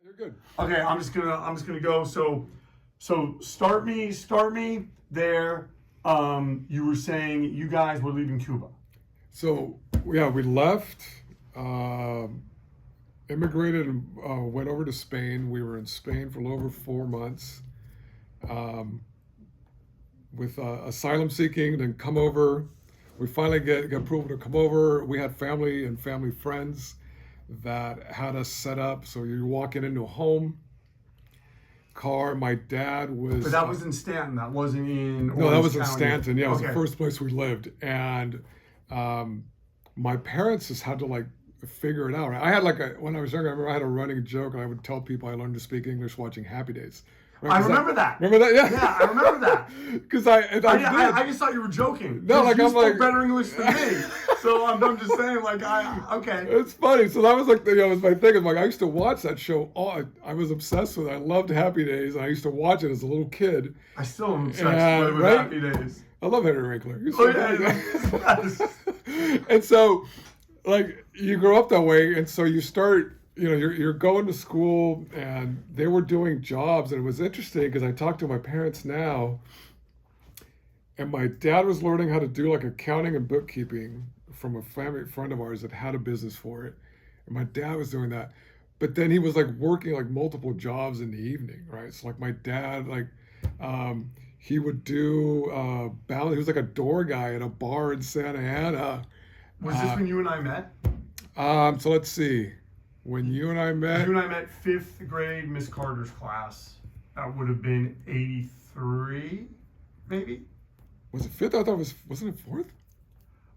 You're good. Okay, I'm just gonna go. So start me there. You were saying you guys were leaving Cuba. So yeah, we left, immigrated, and went over to Spain. We were in Spain for a little over 4 months, with asylum seeking. Then come over. We finally get approval to come over. We had family and family friends that had us set up. So you're walking into a home. Car. My dad was. But that was in Stanton. That wasn't in. No, that was in County. Stanton. Yeah, it was Okay. the first place we lived, and my parents just had to like figure it out. I had when I was younger, I remember I had a running joke, and I would tell people I learned to speak English watching Happy Days. Right? I remember that. Remember that? Yeah. Yeah, I remember that. Because I just thought you were joking. No, like you I'm spoke like better English than me. So I'm just saying, okay. It's funny. So that was like it was my thing. I used to watch that show. I was obsessed with it. I loved Happy Days, and I used to watch it as a little kid. I still am obsessed with right? Happy Days. I love Henry Winkler. Yeah. And so, like, you grow up that way, and so you start. You're going to school, and they were doing jobs, and it was interesting because I talked to my parents now, and my dad was learning how to do like accounting and bookkeeping from a family friend of ours that had a business for it, and my dad was doing that, but then he was like working like multiple jobs in the evening, right? So like my dad, he would do balance. He was like a door guy at a bar in Santa Ana. Was this when you and I met? So let's see. When you and I met... You and I met 5th grade, Miss Carter's class. That would have been 83, maybe? Was it 5th? I thought wasn't it 4th?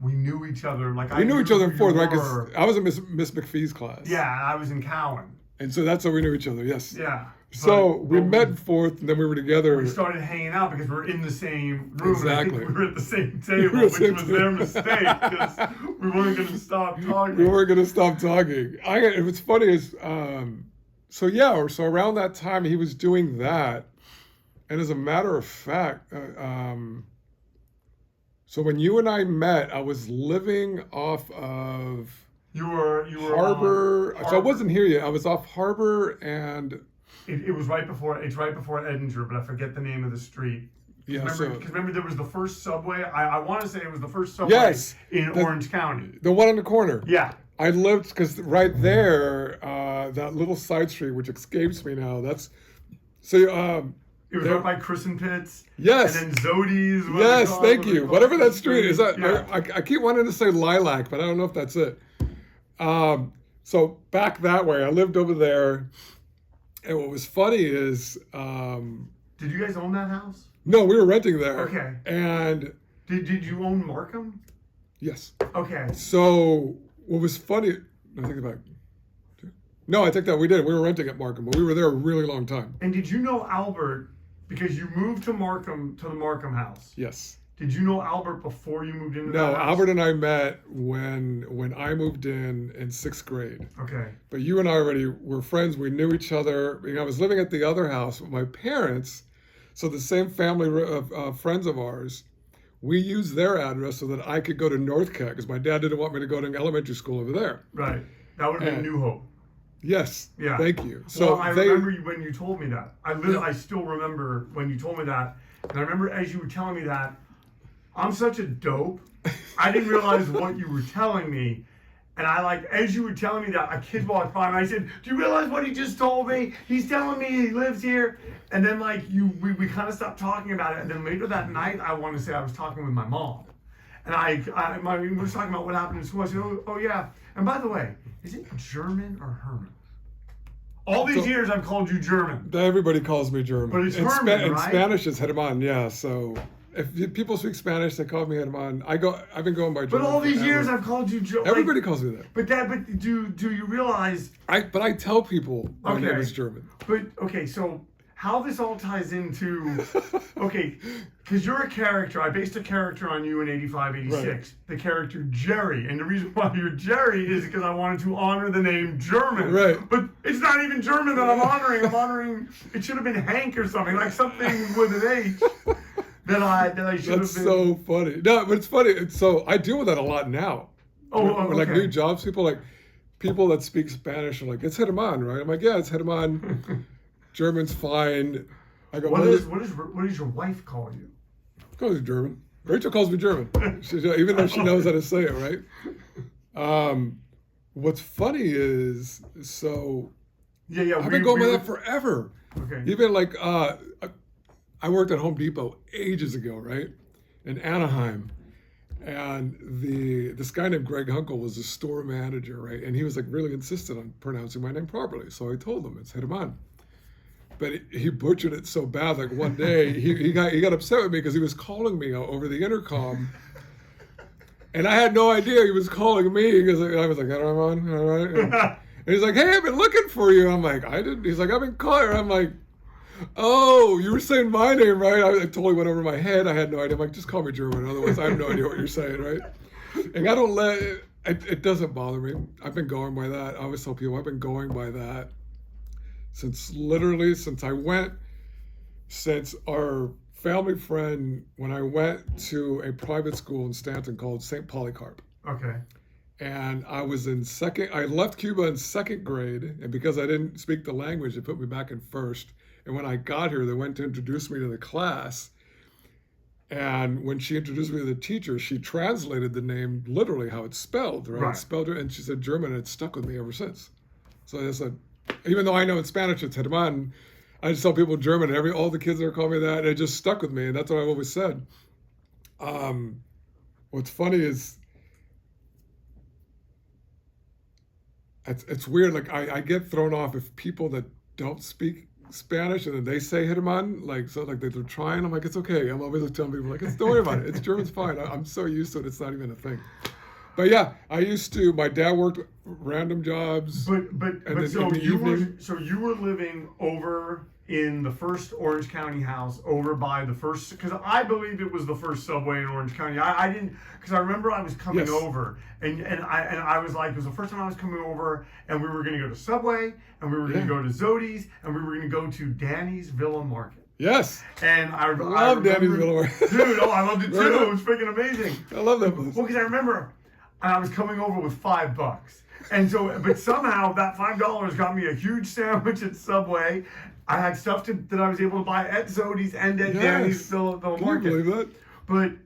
We knew each other. We knew each other in 4th, right? Because I was in Miss McPhee's class. Yeah, I was in Cowan. And so that's how we knew each other, yes. Yeah. So we met in 4th, and then we were together. We started hanging out because we were in the same room. Exactly. And I think we were at the same table, which was their mistake because we weren't going to stop talking. We weren't going to stop talking. What's funny is, so around that time he was doing that, and as a matter of fact, so when you and I met, I was living off of you were Harbor. So I wasn't here yet. I was off Harbor and. It was right before Eddinger, but I forget the name of the street. Yeah, remember there was the first subway. I want to say it was the first subway in Orange County. The one on the corner. Yeah. I lived because right there, that little side street, which escapes me now. That's so. It was right by Chris and Pitts. Yes. And then Zodi's. Yes, thank you. Whatever that street is. Yeah. I keep wanting to say Lilac, but I don't know if that's it. So back that way, I lived over there. And what was funny is... did you guys own that house? No, we were renting there. Okay. And... Did you own Markham? Yes. Okay. So what was funny... I think about... No, I think that we did. We were renting at Markham, but we were there a really long time. And did you know Albert, because you moved to the Markham house? Yes. Did you know Albert before you moved into that house? No, Albert and I met when I moved in 6th grade. Okay. But you and I already were friends. We knew each other. I was living at the other house with my parents. So the same family of friends of ours, we used their address so that I could go to Northcat because my dad didn't want me to go to elementary school over there. Right. That would have been New Hope. Yes. Yeah. Thank you. So I remember when you told me that. I still remember when you told me that. And I remember as you were telling me that, I'm such a dope. I didn't realize what you were telling me. And as you were telling me that, a kid walked by and I said, do you realize what he just told me? He's telling me he lives here. And then we kind of stopped talking about it. And then later that night, I want to say I was talking with my mom. And we were talking about what happened in school. I said, oh yeah. And by the way, is it German or Herman? All these years I've called you German. Everybody calls me German. But it's Herman, right? In Spanish it's Herman, yeah. So if people speak Spanish, they call me Herman. I've been going by German. But all these years I've called you German. Everybody calls me that. But do you realize? But I tell people my name is German. But okay, so how this all ties into because you're a character. I based a character on you in 85, 86. Right. The character Gerry. And the reason why you're Gerry is because I wanted to honor the name German. Right. But it's not even German that I'm honoring. I'm honoring, it should have been Hank or something, like something with an H that I should have been. That's so funny. No, but it's funny. So I deal with that a lot now. Oh, Like new jobs, people that speak Spanish are like, it's German, right? I'm like, yeah, it's German. German's fine. I go, what does your wife call you? Calls me German. Rachel calls me German, even though she knows how to say it, right? What's funny is, so I've been going by that forever. Okay. Even like, I worked at Home Depot ages ago, right? In Anaheim. And this guy named Greg Hunkel was the store manager, right? And he was like really insistent on pronouncing my name properly. So I told him it's Herman. But he butchered it so bad. Like one day, he got upset with me because he was calling me over the intercom, and I had no idea he was calling me because I was like, "Herman, all right." And he's like, "Hey, I've been looking for you." I'm like, "I didn't." He's like, "I've been calling." I'm like, "Oh, you were saying my name, right?" I totally went over my head. I had no idea. I'm like, "Just call me German. Otherwise, I have no idea what you're saying, right?" And I don't let it doesn't bother me. I've been going by that. I always tell people I've been going by that. Since our family friend, when I went to a private school in Stanton called St. Polycarp. Okay. And I left Cuba in second grade, and because I didn't speak the language, they put me back in first. And when I got here, they went to introduce me to the class. And when she introduced me to the teacher, she translated the name literally how it's spelled, right? It's spelled, and she said German, and it's stuck with me ever since. So I said, even though I know in Spanish it's Herman, I just tell people German, and all the kids are calling me that, and it just stuck with me, and that's what I've always said. What's funny is, it's weird, like I get thrown off if people that don't speak Spanish and then they say Herman, like they're trying, I'm like, it's okay. I'm always telling people, like, don't worry about it. It's German's fine. I'm so used to it, it's not even a thing. But yeah, my dad worked random jobs. So you were living over in the first Orange County house, over by the first, because I believe it was the first Subway in Orange County. I didn't, because I remember I was coming over, and I was like, it was the first time I was coming over, and we were going to go to Subway, and we were going to go to Zodi's, and we were going to go to Danny's Villa Market. Yes. And I love Danny's Villa Market. Dude, I loved it too. It was freaking amazing. I love that place. Well, because I remember, and I was coming over with $5. And so, but somehow that $5 got me a huge sandwich at Subway. I had stuff that I was able to buy at Zodi's and at Danny's Villa Market. Can you believe that?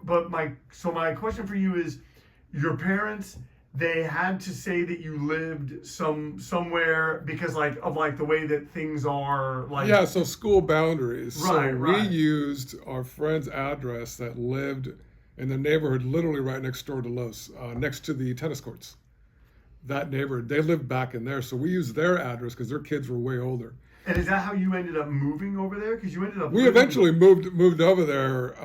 But my question for you is, your parents, they had to say that you lived somewhere because of the way that things are, like. Yeah, so school boundaries. Right, so we used our friend's address that lived in the neighborhood literally right next door to Los, next to the tennis courts. That neighborhood, they lived back in there, so we used their address because their kids were way older. And is that how you ended up moving over there? Because you ended up. We eventually moved over there.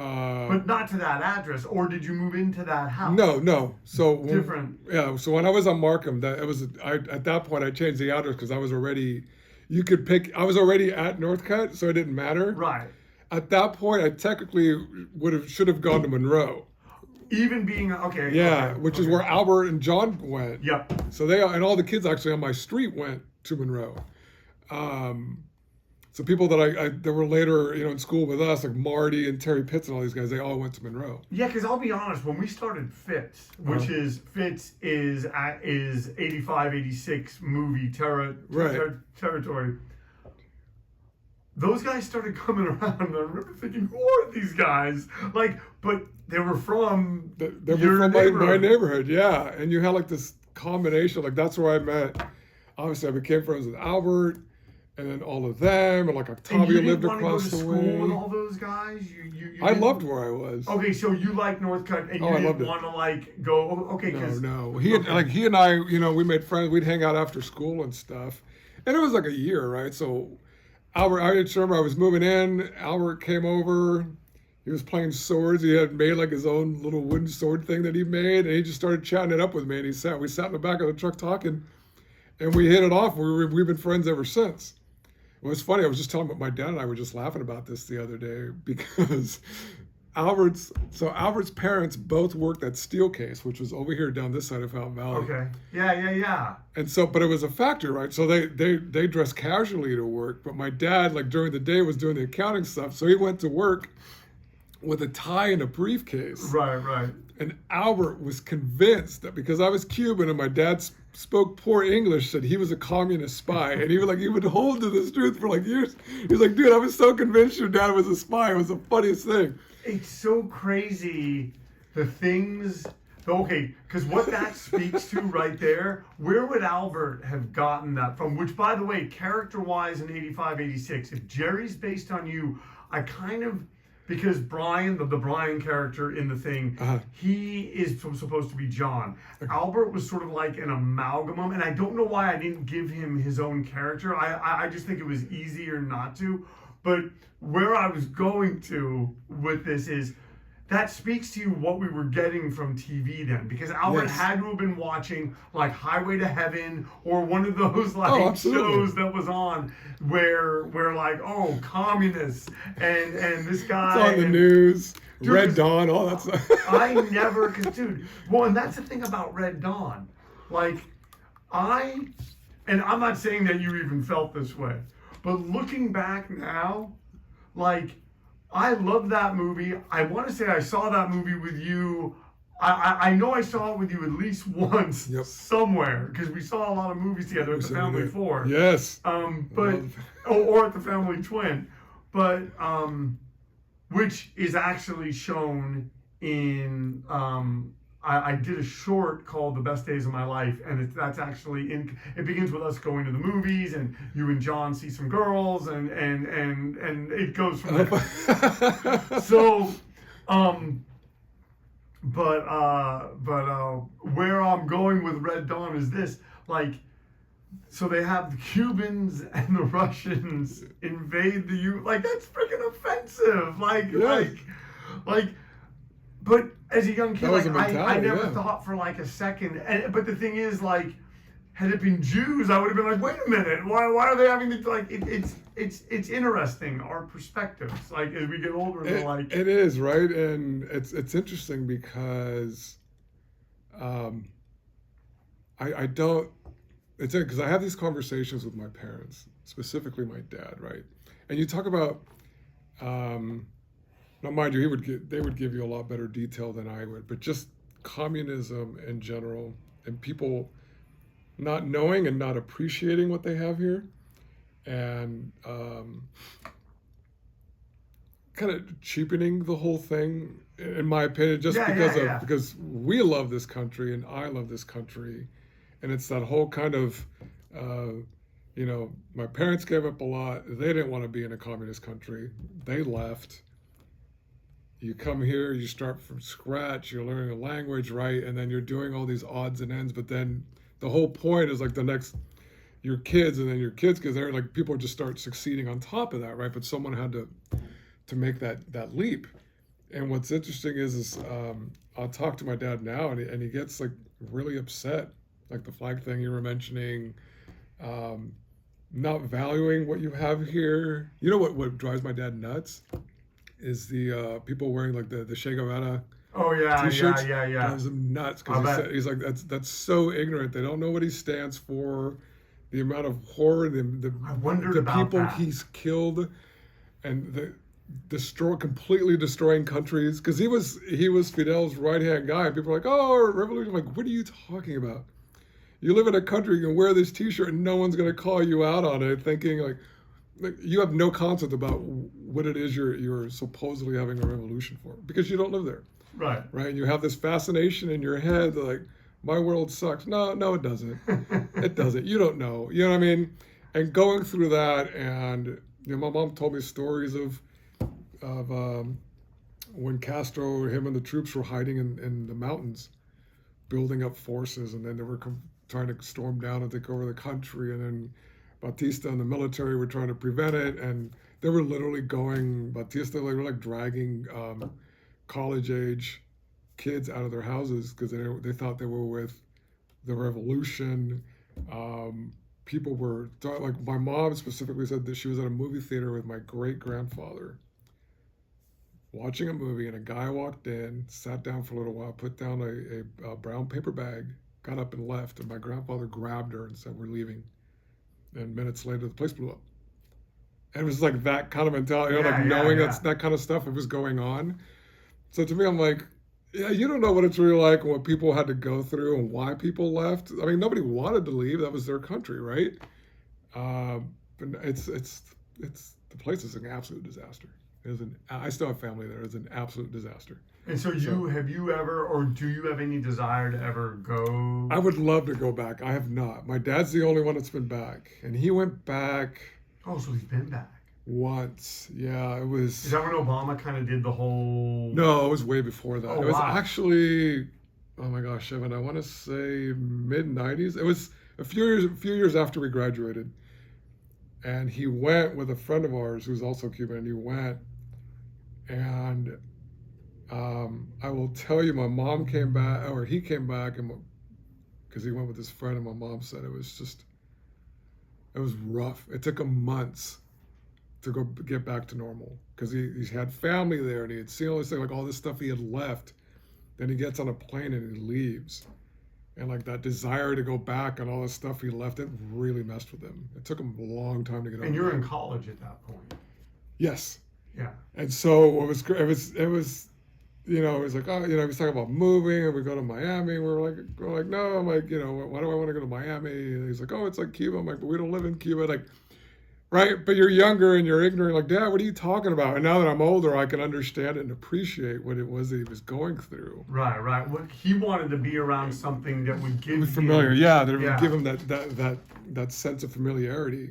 But not to that address, or did you move into that house? No. So different. So when I was on Markham, at that point I changed the address because I was already. I was already at Northcutt, so it didn't matter. Right. At that point, I technically should have gone to Monroe. Even being okay. Yeah, which is where Albert and John went. Yep. So and all the kids actually on my street went to Monroe. So people that were later, in school with us, like Marty and Terry Pitts and all these guys, they all went to Monroe. Yeah, because I'll be honest, when we started Fitz, which is 85, 86 movie territory. Those guys started coming around, and I remember thinking, who are these guys? But they were from my neighborhood, yeah. And you had like this combination, like that's where I met. Obviously, I became friends with Albert, and then all of them, and like Octavia lived across the way. You didn't want to go to school with all those guys? I loved where I was. Okay, so you liked Northcutt, and you didn't want to go. Okay, no. He and I, we made friends. We'd hang out after school and stuff, and it was like a year, right? So. Albert, I just remember I was moving in. Albert came over. He was playing swords. He had made like his own little wooden sword thing that he made, and he just started chatting it up with me. And we sat in the back of the truck talking, and we hit it off. We've been friends ever since. It was funny. I was just telling my dad and I were just laughing about this the other day because Albert's parents both worked at Steelcase, which was over here down this side of Fountain Valley. Okay. Yeah. And so, but it was a factory, right? So they dressed casually to work, but my dad, like during the day, was doing the accounting stuff. So he went to work with a tie and a briefcase. Right. And Albert was convinced that because I was Cuban and my dad spoke poor English said he was a communist spy, and he would hold to this truth for like years. He was like, dude, I was so convinced your dad was a spy. It was the funniest thing. It's so crazy the things. Okay, because what that speaks to right there, where would Albert have gotten that from? Which, by the way, character-wise in 85, 86, if Gerry's based on you, I kind of, because Brian, the Brian character in the thing, he is supposed to be John. Albert was sort of like an amalgam, and I don't know why I didn't give him his own character. I just think it was easier not to. But where I was going to with this is, that speaks to you what we were getting from TV then, because Albert had to have been watching like Highway to Heaven or one of those like shows that was on where like, oh, communists and this guy. It's on the news, dude, Red Dawn, all that stuff. I never, cause dude, well, and that's the thing about Red Dawn, like and I'm not saying that you even felt this way, but looking back now, like, I love that movie. I want to say I saw that movie with you. I know I saw it with you at least once somewhere, because we saw a lot of movies together at the Family Four. Yes. But or at the Family Twin, but which is actually shown in. I did a short called "The Best Days of My Life," and that's actually in. It begins with us going to the movies, and you and John see some girls, and it goes from there. So, but where I'm going with Red Dawn is this: like, so they have the Cubans and the Russians invade the U. Like, that's freaking offensive. Like. But as a young kid, like, I never thought for like a second. But the thing is, like, had it been Jews, I would have been like, wait a minute, why are they having to, like, it's interesting, our perspectives, like, as we get older, and like, it is, right? And it's interesting because I don't, it's because I have these conversations with my parents, specifically my dad, right? And you talk about now, mind you, they would give you a lot better detail than I would, but just communism in general, and people not knowing and not appreciating what they have here, and kind of cheapening the whole thing, in my opinion, just because we love this country and I love this country, and it's that whole kind of my parents gave up a lot. They didn't want to be in a communist country. They left. You come here, you start from scratch, you're learning a language, right? And then you're doing all these odds and ends, but then the whole point is like your kids, and then your kids, because they're like, people just start succeeding on top of that, right? But someone had to make that leap. And what's interesting is I'll talk to my dad now, and he gets like really upset, like the flag thing you were mentioning, not valuing what you have here. You know what drives my dad nuts? Is the people wearing like the Che Guevara t-shirts. Yeah. Drives him nuts, because he's like, that's so ignorant. They don't know what he stands for. The amount of horror, the people he's killed, and completely destroying countries. Because he was Fidel's right hand guy. People are like, oh, revolution. I'm like, what are you talking about? You live in a country, you can wear this t-shirt and no one's gonna call you out on it, thinking like you have no concept about what it is you're supposedly having a revolution for, because you don't live there. Right. And you have this fascination in your head that, like, my world sucks. No, it doesn't. It doesn't. You don't know. You know what I mean? And going through that, and my mom told me stories of when Castro, him and the troops were hiding in the mountains, building up forces, and then they were trying to storm down and take over the country, and then Batista and the military were trying to prevent it, and they were literally Batista, they were like dragging college-age kids out of their houses because they thought they were with the revolution. People were, like, my mom specifically said that she was at a movie theater with my great-grandfather watching a movie, and a guy walked in, sat down for a little while, put down a brown paper bag, got up and left, and my grandfather grabbed her and said, we're leaving. And minutes later, the place blew up. And it was like that kind of mentality, knowing that kind of stuff, it was going on. So to me, I'm like, Yeah, you don't know what it's really like and what people had to go through and why people left. I mean, nobody wanted to leave. That was their country, right? But it's the place is an absolute disaster. I still have family there. It's an absolute disaster. And so have you ever, or do you have any desire to ever go? I would love to go back. I have not. My dad's the only one that's been back, and he went back Oh, so he's been back. once. Yeah, it was. Is that when Obama kind of did the whole? No, it was way before that. Oh, It was wow. actually, oh my gosh, Evan, I want to say mid-90s. It was a few years after we graduated. And he went with a friend of ours who's also Cuban, and he went. And I will tell you, my mom came back, or he came back, and because he went with his friend, and my mom said it was rough. It took him months to go get back to normal because he had family there and he had seen all this thing, like all this stuff he had left. Then he gets on a plane and he leaves, and like that desire to go back and all this stuff he left, it really messed with him. It took him a long time to get over. And you're that. in college at that point. Yes. Yeah. And so what was great, it was, you know, it was like, oh, you know, he was talking about moving and we go to Miami. We're like, no, I'm like, you know, why do I want to go to Miami? And he's like, oh, it's like Cuba. I'm like, but we don't live in Cuba. Like, right. But you're younger and you're ignorant. Like, Dad, what are you talking about? And now that I'm older, I can understand it and appreciate what it was that he was going through. Right, right. What he wanted to be around something that would give Familiar. Yeah. That Yeah. would give him that sense of familiarity.